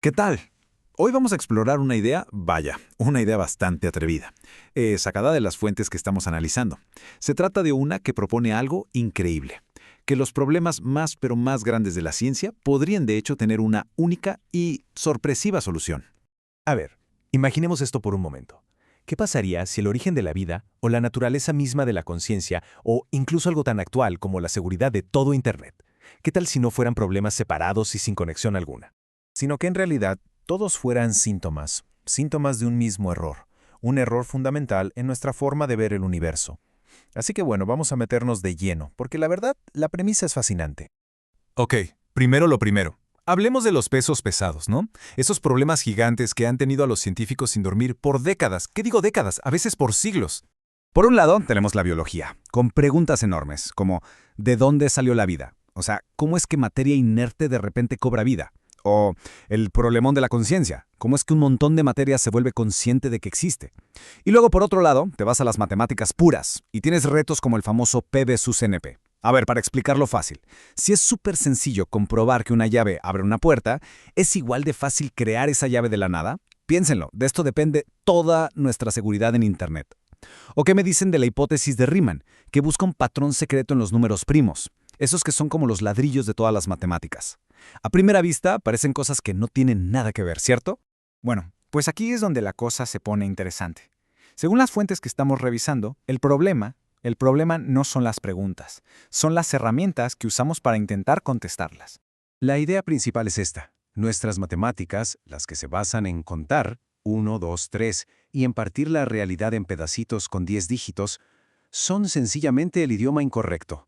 ¿Qué tal? Hoy vamos a explorar una idea, vaya, una idea bastante atrevida, sacada de las fuentes que estamos analizando. Se trata de una que propone algo increíble, que los problemas más pero más grandes de la ciencia podrían de hecho tener una única y sorpresiva solución. A ver, imaginemos esto por un momento. ¿Qué pasaría si el origen de la vida, o la naturaleza misma de la conciencia, o incluso algo tan actual como la seguridad de todo Internet? ¿Qué tal si no fueran problemas separados y sin conexión alguna? Sino que en realidad todos fueran síntomas, síntomas de un mismo error, un error fundamental en nuestra forma de ver el universo. Así que bueno, vamos a meternos de lleno, porque la verdad, la premisa es fascinante. Ok, primero lo primero. Hablemos de los pesos pesados, ¿no? Esos problemas gigantes que han tenido a los científicos sin dormir por décadas. ¿Qué digo décadas? A veces por siglos. Por un lado, tenemos la biología, con preguntas enormes, como ¿de dónde salió la vida? O sea, ¿cómo es que materia inerte de repente cobra vida? O el problemón de la conciencia, ¿cómo es que un montón de materia se vuelve consciente de que existe? Y luego, por otro lado, te vas a las matemáticas puras y tienes retos como el famoso P versus NP. A ver, para explicarlo fácil, si es súper sencillo comprobar que una llave abre una puerta, ¿es igual de fácil crear esa llave de la nada? Piénsenlo, de esto depende toda nuestra seguridad en Internet. ¿O qué me dicen de la hipótesis de Riemann, que busca un patrón secreto en los números primos? Esos que son como los ladrillos de todas las matemáticas. A primera vista parecen cosas que no tienen nada que ver, ¿cierto? Bueno, pues aquí es donde la cosa se pone interesante. Según las fuentes que estamos revisando, el problema no son las preguntas, son las herramientas que usamos para intentar contestarlas. La idea principal es esta. Nuestras matemáticas, las que se basan en contar, 1, 2, 3, y en partir la realidad en pedacitos con 10 dígitos, son sencillamente el idioma incorrecto.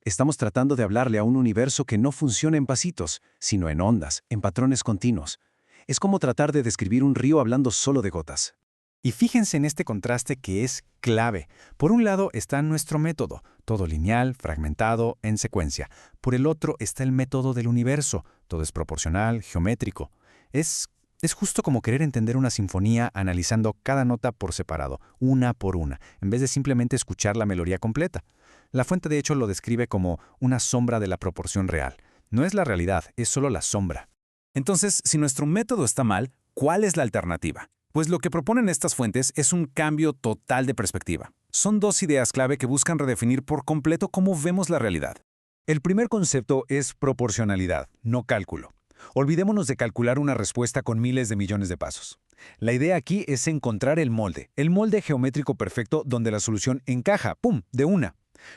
Estamos tratando de hablarle a un universo que no funciona en pasitos, sino en ondas, en patrones continuos. Es como tratar de describir un río hablando solo de gotas. Y fíjense en este contraste que es clave. Por un lado está nuestro método, todo lineal, fragmentado, en secuencia. Por el otro está el método del universo, todo es proporcional, geométrico. Es justo como querer entender una sinfonía analizando cada nota por separado, una por una, en vez de simplemente escuchar la melodía completa. La fuente de hecho lo describe como una sombra de la proporción real. No es la realidad, es solo la sombra. Entonces, si nuestro método está mal, ¿cuál es la alternativa? Pues lo que proponen estas fuentes es un cambio total de perspectiva. Son dos ideas clave que buscan redefinir por completo cómo vemos la realidad. El primer concepto es proporcionalidad, no cálculo. Olvidémonos de calcular una respuesta con miles de millones de pasos. La idea aquí es encontrar el molde geométrico perfecto donde la solución encaja, ¡pum!, de una.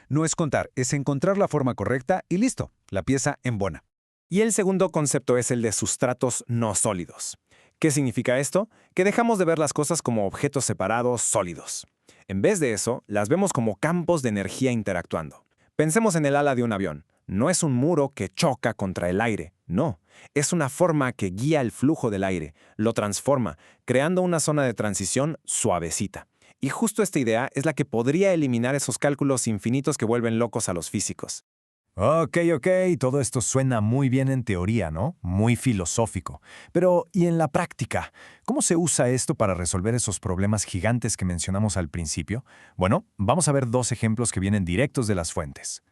No es contar, es encontrar la forma correcta y listo, la pieza embona. Y el segundo concepto es el de sustratos no sólidos. ¿Qué significa esto? Que dejamos de ver las cosas como objetos separados sólidos. En vez de eso, las vemos como campos de energía interactuando. Pensemos en el ala de un avión. No es un muro que choca contra el aire, no. Es una forma que guía el flujo del aire, lo transforma, creando una zona de transición suavecita. Y justo esta idea es la que podría eliminar esos cálculos infinitos que vuelven locos a los físicos. Ok, todo esto suena muy bien en teoría, ¿no? Muy filosófico. Pero, ¿y en la práctica? ¿Cómo se usa esto para resolver esos problemas gigantes que mencionamos al principio? Bueno, vamos a ver dos ejemplos que vienen directos de las fuentes.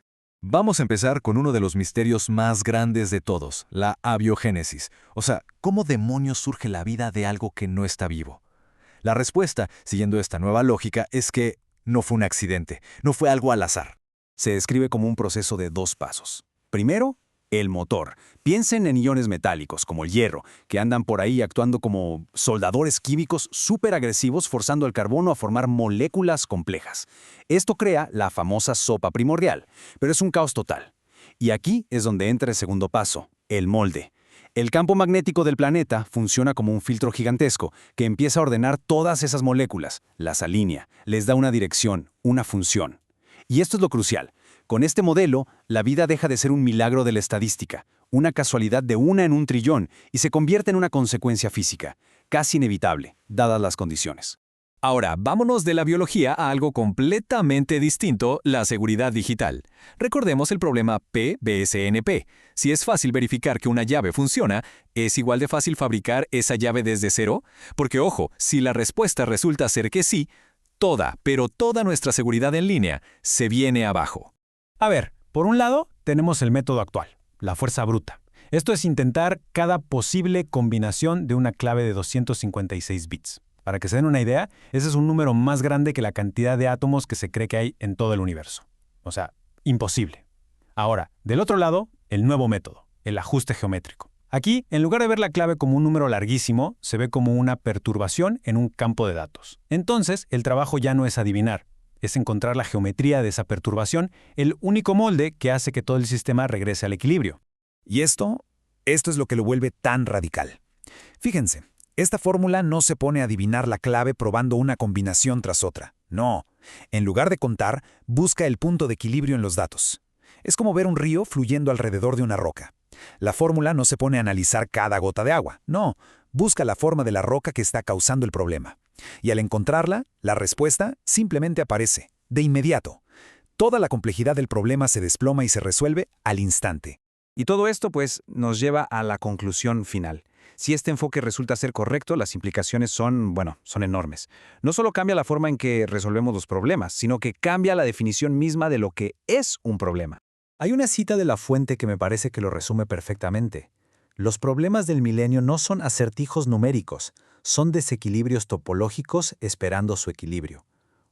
Vamos a empezar con uno de los misterios más grandes de todos, la abiogénesis. O sea, ¿cómo demonios surge la vida de algo que no está vivo? La respuesta, siguiendo esta nueva lógica, es que no fue un accidente, no fue algo al azar. Se describe como un proceso de dos pasos. Primero, el motor. Piensen en iones metálicos, como el hierro, que andan por ahí actuando como soldadores químicos súper agresivos forzando el carbono a formar moléculas complejas. Esto crea la famosa sopa primordial, pero es un caos total. Y aquí es donde entra el segundo paso, el molde. El campo magnético del planeta funciona como un filtro gigantesco que empieza a ordenar todas esas moléculas, las alinea, les da una dirección, una función. Y esto es lo crucial. Con este modelo, la vida deja de ser un milagro de la estadística, una casualidad de una en un trillón, y se convierte en una consecuencia física, casi inevitable, dadas las condiciones. Ahora, vámonos de la biología a algo completamente distinto, la seguridad digital. Recordemos el problema P-BSNP. Si es fácil verificar que una llave funciona, ¿es igual de fácil fabricar esa llave desde cero? Porque, ojo, si la respuesta resulta ser que sí, pero toda nuestra seguridad en línea se viene abajo. A ver, por un lado, tenemos el método actual, la fuerza bruta. Esto es intentar cada posible combinación de una clave de 256 bits. Para que se den una idea, ese es un número más grande que la cantidad de átomos que se cree que hay en todo el universo. O sea, imposible. Ahora, del otro lado, el nuevo método, el ajuste geométrico. Aquí, en lugar de ver la clave como un número larguísimo, se ve como una perturbación en un campo de datos. Entonces, el trabajo ya no es adivinar, es encontrar la geometría de esa perturbación, el único molde que hace que todo el sistema regrese al equilibrio. Y esto es lo que lo vuelve tan radical. Fíjense, esta fórmula no se pone a adivinar la clave probando una combinación tras otra. No, en lugar de contar, busca el punto de equilibrio en los datos. Es como ver un río fluyendo alrededor de una roca. La fórmula no se pone a analizar cada gota de agua, no, busca la forma de la roca que está causando el problema. Y al encontrarla, la respuesta simplemente aparece, de inmediato. Toda la complejidad del problema se desploma y se resuelve al instante. Y todo esto, pues, nos lleva a la conclusión final. Si este enfoque resulta ser correcto, las implicaciones son enormes. No solo cambia la forma en que resolvemos los problemas, sino que cambia la definición misma de lo que es un problema. Hay una cita de La Fuente que me parece que lo resume perfectamente. Los problemas del milenio no son acertijos numéricos, son desequilibrios topológicos esperando su equilibrio.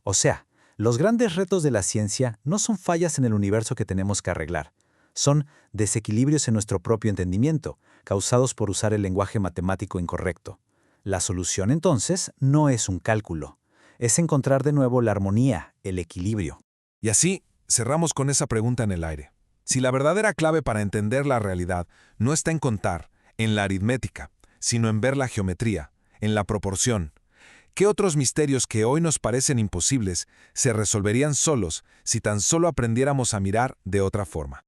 O sea, los grandes retos de la ciencia no son fallas en el universo que tenemos que arreglar. Son desequilibrios en nuestro propio entendimiento, causados por usar el lenguaje matemático incorrecto. La solución, entonces, no es un cálculo. Es encontrar de nuevo la armonía, el equilibrio. Y así, cerramos con esa pregunta en el aire. Si la verdadera clave para entender la realidad no está en contar, en la aritmética, sino en ver la geometría, en la proporción, ¿qué otros misterios que hoy nos parecen imposibles se resolverían solos si tan solo aprendiéramos a mirar de otra forma?